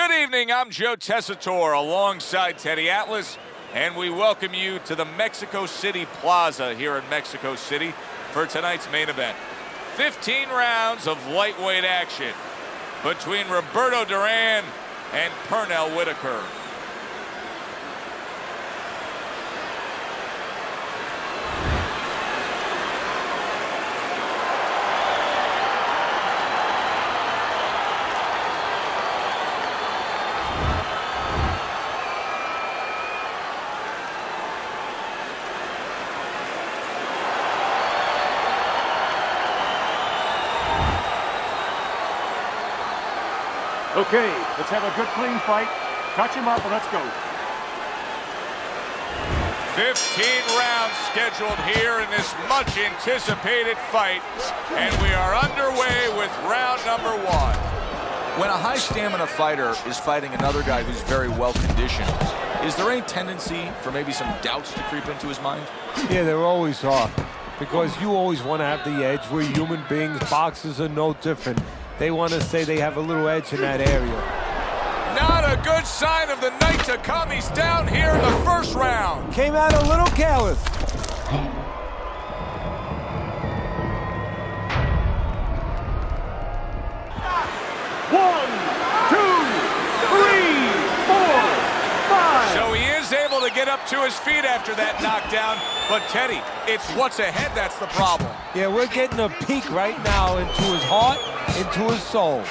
Good evening, I'm Joe Tessitore alongside Teddy Atlas, and we welcome you to the Mexico City Plaza here in Mexico City for tonight's main event. 15 rounds of lightweight action between Roberto Duran and Pernell Whitaker. Okay, let's have a good clean fight. Touch him up and let's go. 15 rounds scheduled here in this much anticipated fight, and we are underway with round number one. When a high stamina fighter is fighting another guy who's very well conditioned, is there any tendency for maybe some doubts to creep into his mind? Yeah, there always are, because you always want to have the edge. We're human beings. Boxers are no different. They want to say they have a little edge in that area. Not a good sign of the night to come. He's down here in the first round. Came out a little careless. One, two, three, four, five. So he is able to get up to his feet after that knockdown. But Teddy, it's what's ahead that's the problem. Yeah, we're getting a peek right now into his heart, into his soul.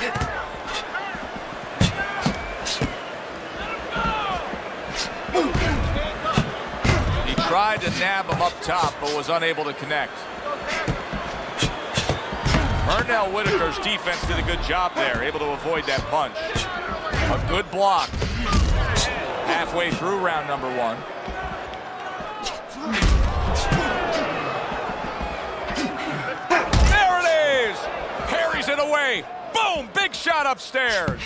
He tried to nab him up top, but was unable to connect. Pernell Whitaker's defense did a good job there, able to avoid that punch. A good block. Halfway through round number one. There it is! Parries it away. Boom! Big shot upstairs.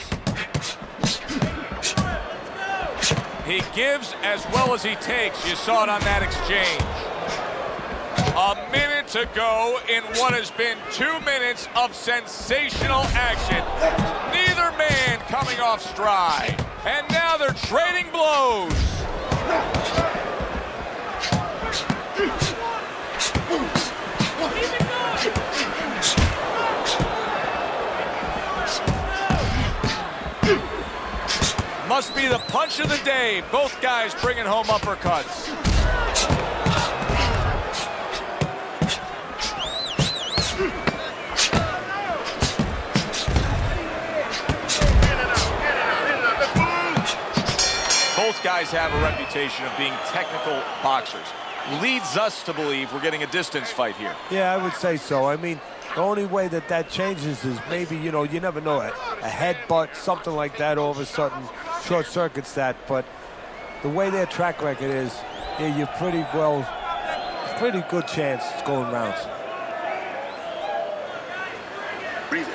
He gives as well as he takes. You saw it on that exchange. A minute to go in what has been 2 minutes of sensational action. Neither man coming off stride. And now they're trading blows. Must be the punch of the day. Both guys bringing home uppercuts. Both guys have a reputation of being technical boxers. Leads us to believe we're getting a distance fight here. Yeah, I would say so. I mean, the only way that changes is maybe, you know, you never know, a headbutt, something like that, all of a sudden short circuits that. But the way their track record is, yeah, you're pretty good chance it's going rounds. Breathe in.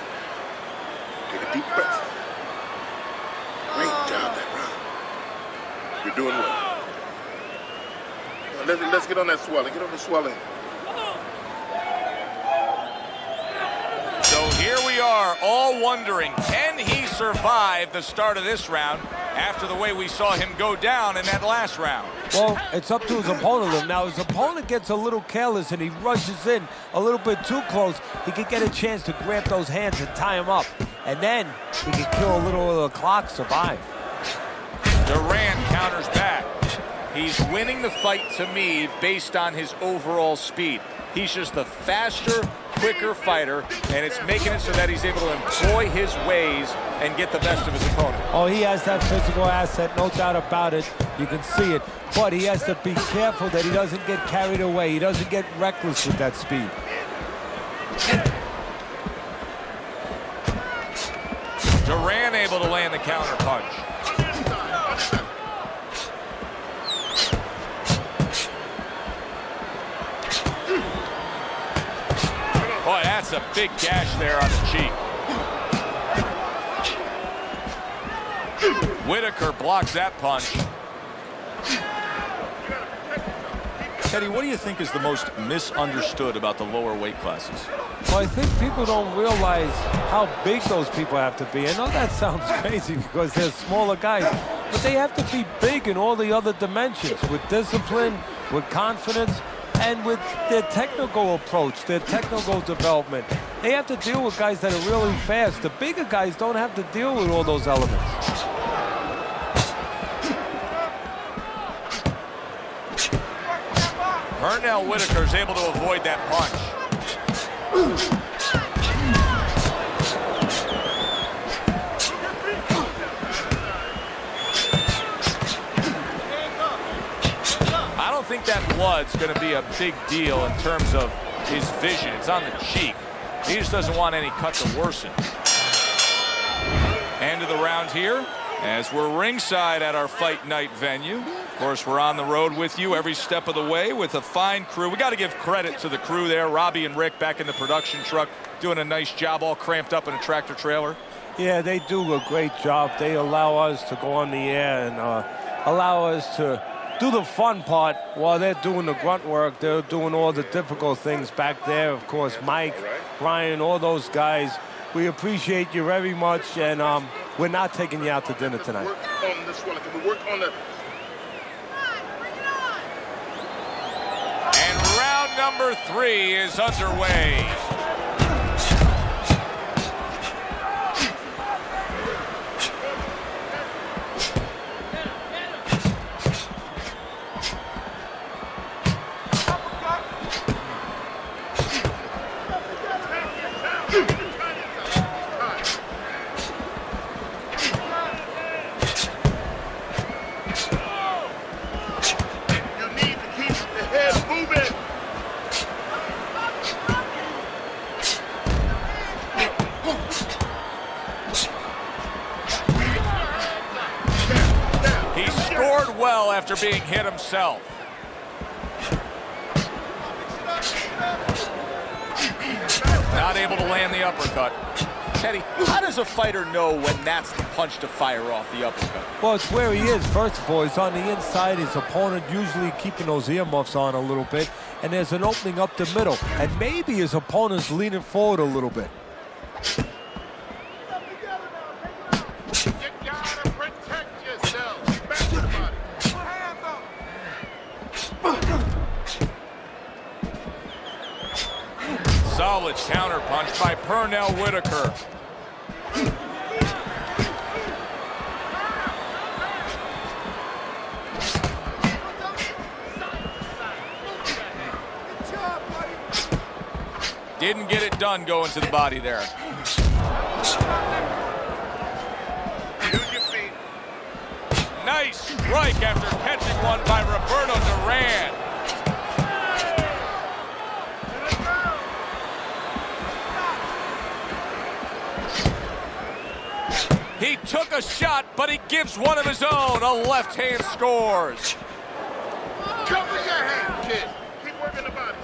Take a deep breath. Great job that round. You're doing well. Let's get on that swelling. Get on the swelling. So here we are, all wondering, can he survive the start of this round after the way we saw him go down in that last round? Well, it's up to his opponent. Now, his opponent gets a little careless and he rushes in a little bit too close. He could get a chance to grab those hands and tie him up. And then he could kill a little of the clock, survive. Duran counters back. He's winning the fight to me based on his overall speed. He's just the faster, quicker fighter, and it's making it so that he's able to employ his ways and get the best of his opponent. Oh, he has that physical asset, no doubt about it. You can see it. But he has to be careful that he doesn't get carried away. He doesn't get reckless with that speed. Duran able to land the counter punch. Boy, that's a big gash there on the cheek. Whitaker blocks that punch. Teddy, what do you think is the most misunderstood about the lower weight classes? Well, I think people don't realize how big those people have to be. I know that sounds crazy because they're smaller guys, but they have to be big in all the other dimensions, with discipline, with confidence, and with their technical approach, their technical development. They have to deal with guys that are really fast. The bigger guys don't have to deal with all those elements. Pernell Whitaker's able to avoid that punch. I don't think that blood's going to be a big deal in terms of his vision. It's on the cheek. He just doesn't want any cut to worsen. End of the round here as we're ringside at our fight night venue. Of course, we're on the road with you every step of the way with a fine crew. We got to give credit to the crew there. Robbie and Rick back in the production truck doing a nice job, all cramped up in a tractor trailer. Yeah, they do a great job. They allow us to go on the air and allow us to do the fun part while they're doing the grunt work. They're doing all the difficult things back there. Of course, Mike, Brian, all those guys. We appreciate you very much, and we're not taking you out to dinner tonight. Work on this one. Can we work on the... And round number 3 is underway. Well after being hit himself. Not able to land the uppercut. Teddy, how does a fighter know when that's the punch to fire off the uppercut? Well, it's where he is. First of all, he's on the inside. His opponent usually keeping those earmuffs on a little bit. And there's an opening up the middle. And maybe his opponent's leaning forward a little bit. Solid counterpunch by Pernell Whitaker. Didn't get it done going to the body there. Nice strike after catching one by Roberto Duran. He took a shot, but he gives one of his own. A left hand scores. Cover your hand, kid. Keep working the body.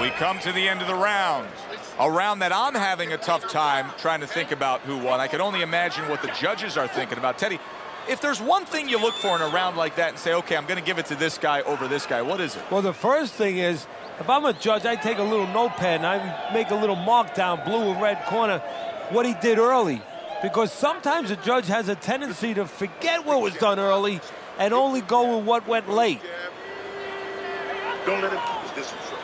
We come to the end of the round. A round that I'm having a tough time trying to think about who won. I can only imagine what the judges are thinking about. Teddy, if there's one thing you look for in a round like that and say, okay, I'm going to give it to this guy over this guy, what is it? Well, the first thing is, if I'm a judge, I take a little notepad and I make a little mark down, blue or red corner, what he did early. Because sometimes a judge has a tendency to forget what was done early and only go with what went late. Don't let him keep his distance from you.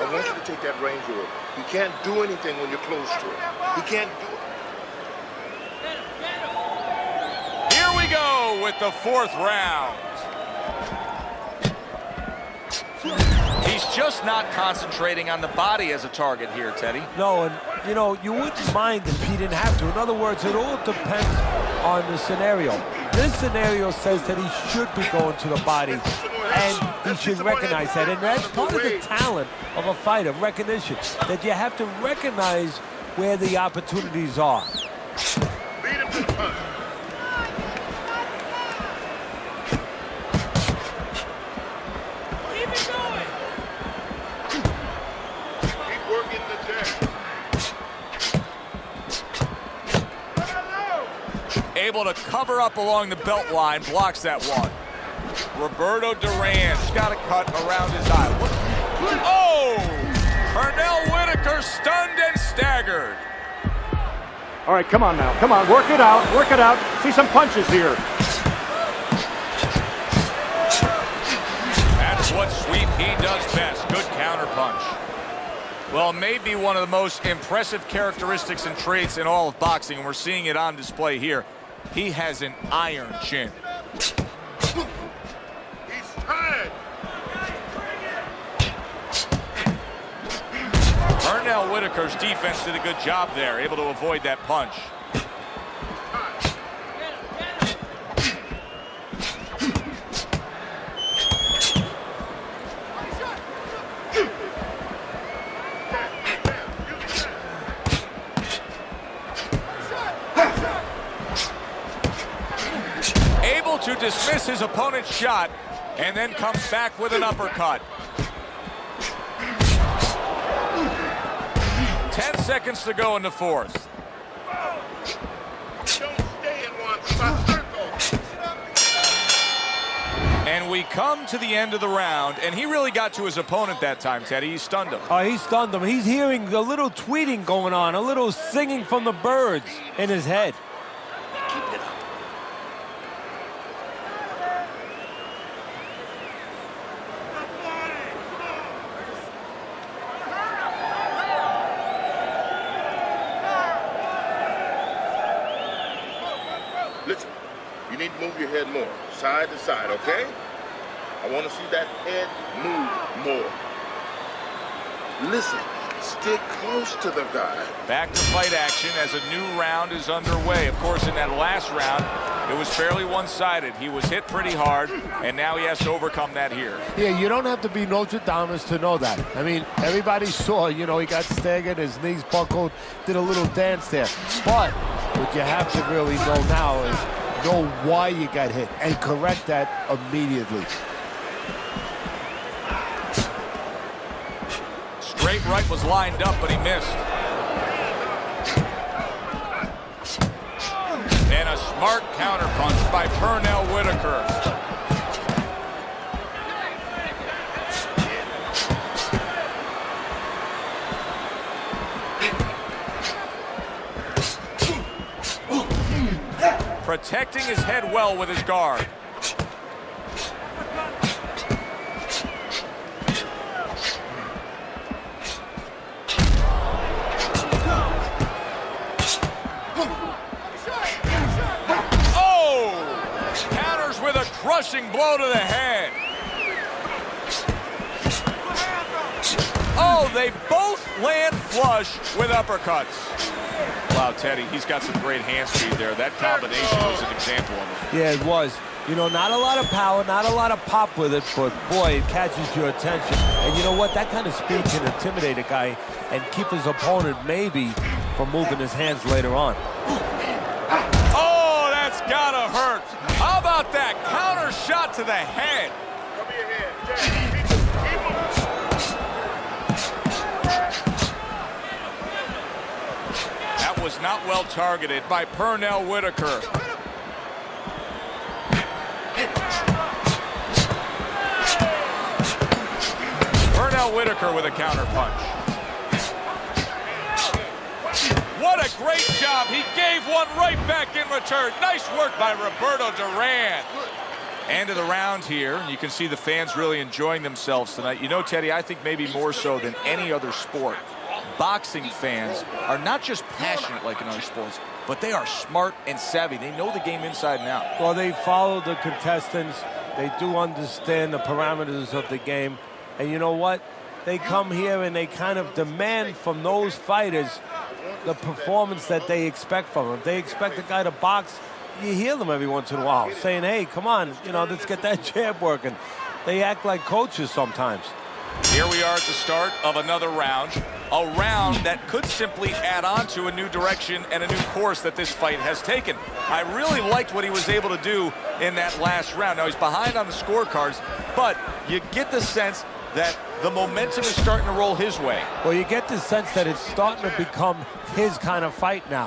I want you to take that range over. He can't do anything when you're close to him. He can't do it. Here we go with the 4th round. He's just not concentrating on the body as a target here, Teddy. No, and you know, you wouldn't mind if he didn't have to. In other words, it all depends on the scenario. This scenario says that he should be going to the body, and he should recognize that. And that's part of the talent of a fighter, recognition, that you have to recognize where the opportunities are. Beat him to the punch. Able to cover up along the belt line, blocks that one. Roberto Duran's got a cut around his eye. Oh! Pernell Whitaker stunned and staggered. All right, come on now. Come on, work it out. Work it out. See some punches here. That's what Sweep he does best. Good counter punch. Well, maybe one of the most impressive characteristics and traits in all of boxing, and we're seeing it on display here. He has an iron chin. He's tired. Pernell Whitaker's defense did a good job there, able to avoid that punch. Able to dismiss his opponent's shot and then comes back with an uppercut. 10 seconds to go in the fourth. Don't stay in one circle. And we come to the end of the round, and he really got to his opponent that time, Teddy. He stunned him. Oh, he stunned him. He's hearing a little tweeting going on, a little singing from the birds in his head. Keep it up. Listen, you need to move your head more, side to side, okay? I want to see that head move more. Listen, stick close to the guy. Back to fight action as a new round is underway. Of course, in that last round, it was fairly one-sided. He was hit pretty hard, and now he has to overcome that here. Yeah, you don't have to be Nostradamus to know that. I mean, everybody saw, you know, he got staggered, his knees buckled, did a little dance there. But what you have to really know now is know why you got hit and correct that immediately. Straight right was lined up, but he missed. And a smart counterpunch by Pernell Whitaker. Protecting his head well with his guard. Crushing blow to the head. Oh, they both land flush with uppercuts. Wow, Teddy, he's got some great hand speed there. That combination was an example of it. Yeah, it was. You know, not a lot of power, not a lot of pop with it, but boy, it catches your attention. And you know what? That kind of speed can intimidate a guy and keep his opponent maybe from moving his hands later on. Oh, that's gotta hurt. How about that counter shot to the head? Cover your head. That was not well targeted by Pernell Whitaker. Pernell Whitaker with a counter punch. What a great job. He gave one right back in return. Nice work by Roberto Duran. End of the round here. And you can see the fans really enjoying themselves tonight. You know, Teddy, I think maybe more so than any other sport, boxing fans are not just passionate like in other sports, but they are smart and savvy. They know the game inside and out. Well, they follow the contestants. They do understand the parameters of the game. And you know what? They come here and they kind of demand from those fighters the performance that they expect from them. If they expect a guy to box, you hear them every once in a while saying, hey, come on, you know, let's get that jab working. They act like coaches sometimes. Here we are at the start of another round. A round that could simply add on to a new direction and a new course that this fight has taken. I really liked what he was able to do in that last round. Now, he's behind on the scorecards, but you get the sense that the momentum is starting to roll his way. Well, you get the sense that it's starting to become his kind of fight now.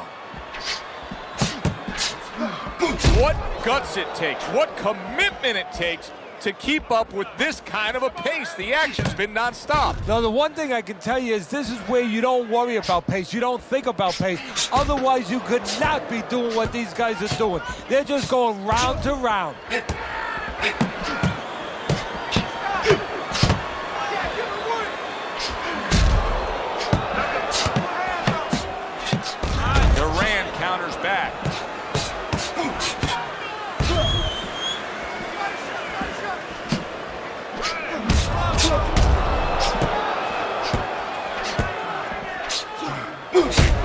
What guts it takes, what commitment it takes to keep up with this kind of a pace. The action's been nonstop. Now, the one thing I can tell you is this is where you don't worry about pace. You don't think about pace. Otherwise, you could not be doing what these guys are doing. They're just going round to round. Duran counters back.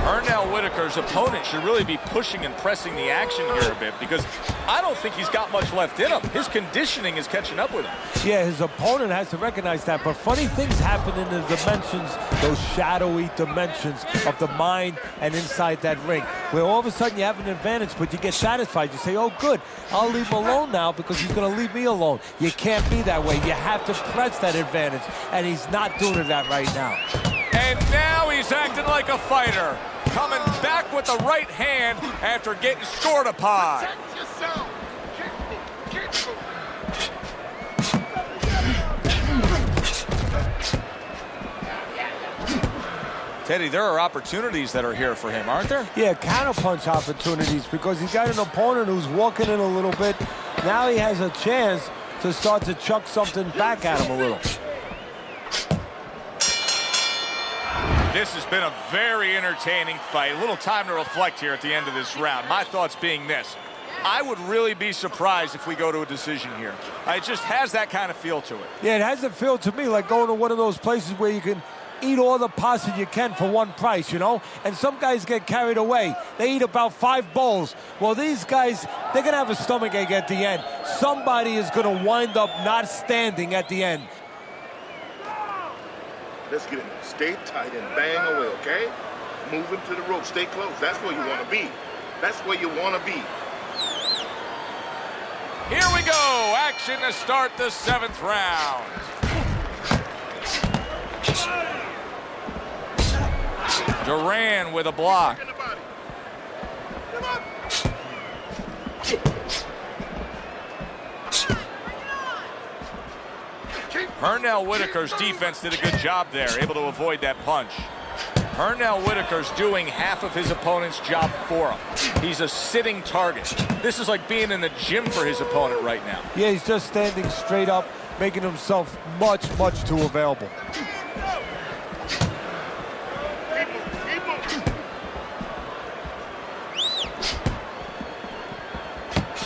Pernell Whitaker's opponent should really be pushing and pressing the action here a bit, because I don't think he's got much left in him. His conditioning is catching up with him. Yeah, his opponent has to recognize that, but funny things happen in the dimensions, those shadowy dimensions of the mind and inside that ring, where all of a sudden you have an advantage, but you get satisfied. You say, oh, good, I'll leave him alone now because he's going to leave me alone. You can't be that way. You have to press that advantage, and he's not doing that right now. And now he's acting like a fighter, coming back with the right hand after getting scored upon. Teddy, there are opportunities that are here for him, aren't there? Yeah, counterpunch opportunities, because he's got an opponent who's walking in a little bit. Now he has a chance to start to chuck something back at him a little. This has been a very entertaining fight. A little time to reflect here at the end of this round. My thoughts being this: I would really be surprised if we go to a decision here. It just has that kind of feel to it. Yeah, it has a feel to me like going to one of those places where you can eat all the pasta you can for one price, you know? And some guys get carried away. They eat about 5 bowls. Well, these guys, they're going to have a stomachache at the end. Somebody is going to wind up not standing at the end. Let's get in there. Stay tight and bang away, okay? Move him to the rope. Stay close. That's where you want to be. That's where you want to be. Here we go. Action to start the 7th round. Duran with a block. Pernell Whitaker's defense did a good job there, able to avoid that punch. Pernell Whitaker's doing half of his opponent's job for him. He's a sitting target. This is like being in the gym for his opponent right now. Yeah, he's just standing straight up, making himself much, much too available.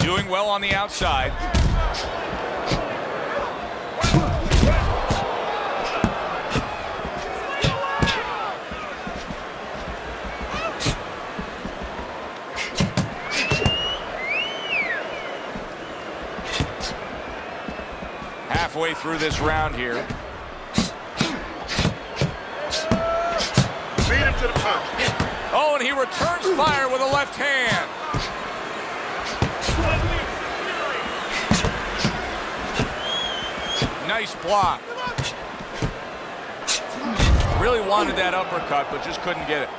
Doing well on the outside. Halfway through this round here. Beat him to the punch. Oh, and he returns fire with a left hand. Nice block. Really wanted that uppercut, but just couldn't get it.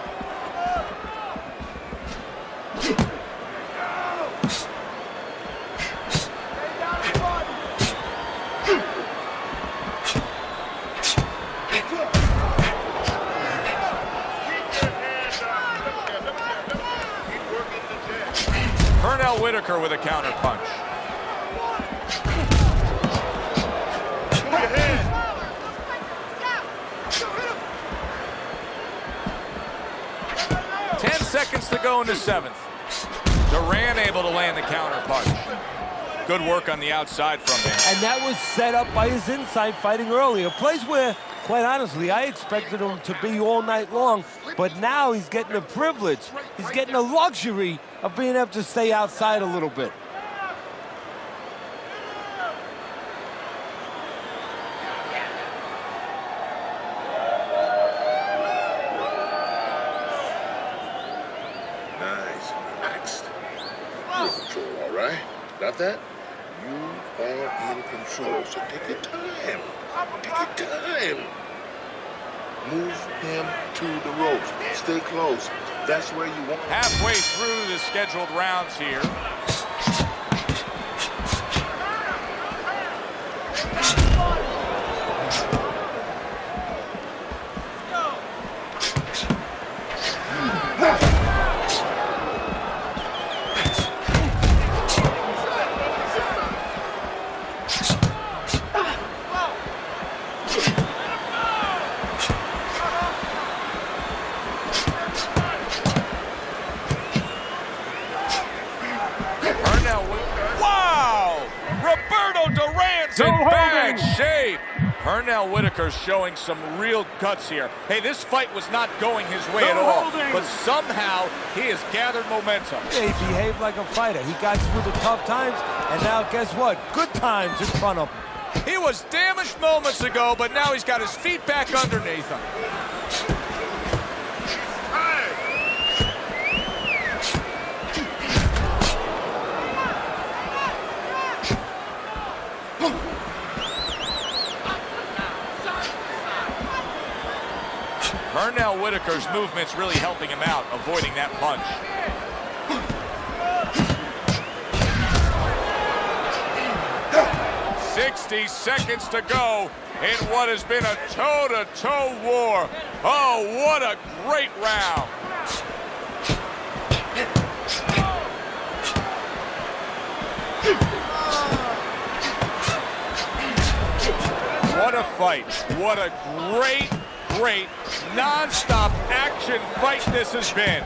Pernell Whitaker with a counter punch. 10 seconds to go in the 7th. Duran able to land the counter punch. Good work on the outside from him. And that was set up by his inside fighting earlier. A place where, quite honestly, I expected him to be all night long, but now he's getting the privilege. He's getting the luxury of being able to stay outside a little bit. Nice. Next. You're in control, all right? Got that? You are in control, so take your time. Take your time. Move him to the ropes. Stay close. That's where you want. Halfway through the scheduled rounds here. Pernell Whitaker showing some real guts here. Hey, this fight was not going his way at all, but somehow he has gathered momentum. Yeah, he behaved like a fighter. He got through the tough times, and now guess what? Good times in front of him. He was damaged moments ago, but now he's got his feet back underneath him. Pernell Whitaker's movement's really helping him out, avoiding that punch. "60 seconds to go in what has been a toe-to-toe war. Oh, what a great round. What a fight. What a great non-stop action fight this has been.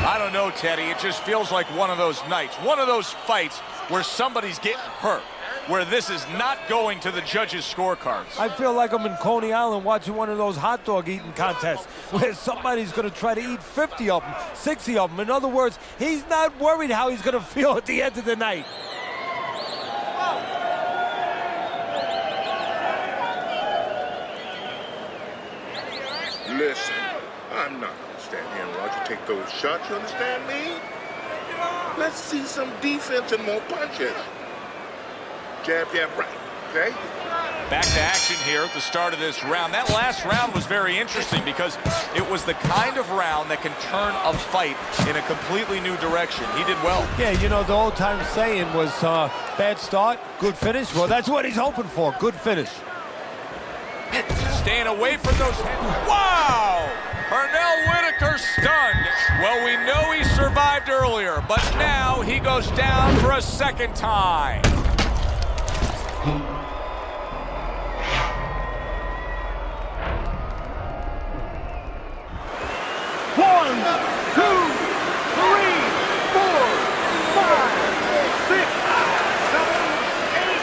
I don't know, Teddy. It just feels like one of those nights, one of those fights where somebody's getting hurt, where this is not going to the judges' scorecards. I feel like I'm in Coney Island watching one of those hot dog eating contests where somebody's going to try to eat 50 of them, 60 of them. In other words, he's not worried how he's going to feel at the end of the night. Listen, I'm not going to stand here and watch you take those shots, you understand me? Let's see some defense and more punches. Jab, jab, right, okay? Back to action here at the start of this round. That last round was very interesting because it was the kind of round that can turn a fight in a completely new direction. He did well. Yeah, you know, the old-time saying was bad start, good finish. Well, that's what he's hoping for, good finish. Staying away from those heads. Wow! Pernell Whitaker stunned. Well, we know he survived earlier, but now he goes down for a second time. One, two, three, 4, 5, 6, 7, 8,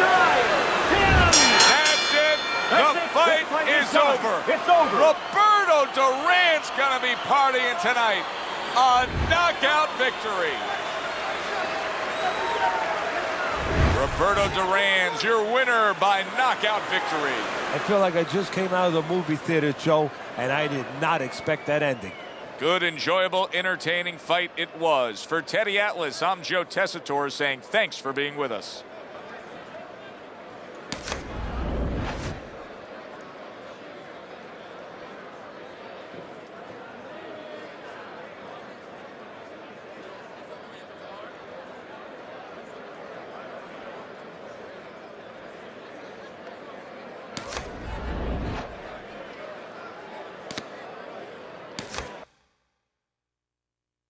9, 10. That's it. The fight is over. It's over. Roberto Duran's gonna be partying tonight. A knockout victory. Roberto Duran's your winner by knockout victory. I feel like I just came out of the movie theater, Joe, and I did not expect that ending. Good, enjoyable, entertaining fight it was. For Teddy Atlas, I'm Joe Tessitore saying thanks for being with us.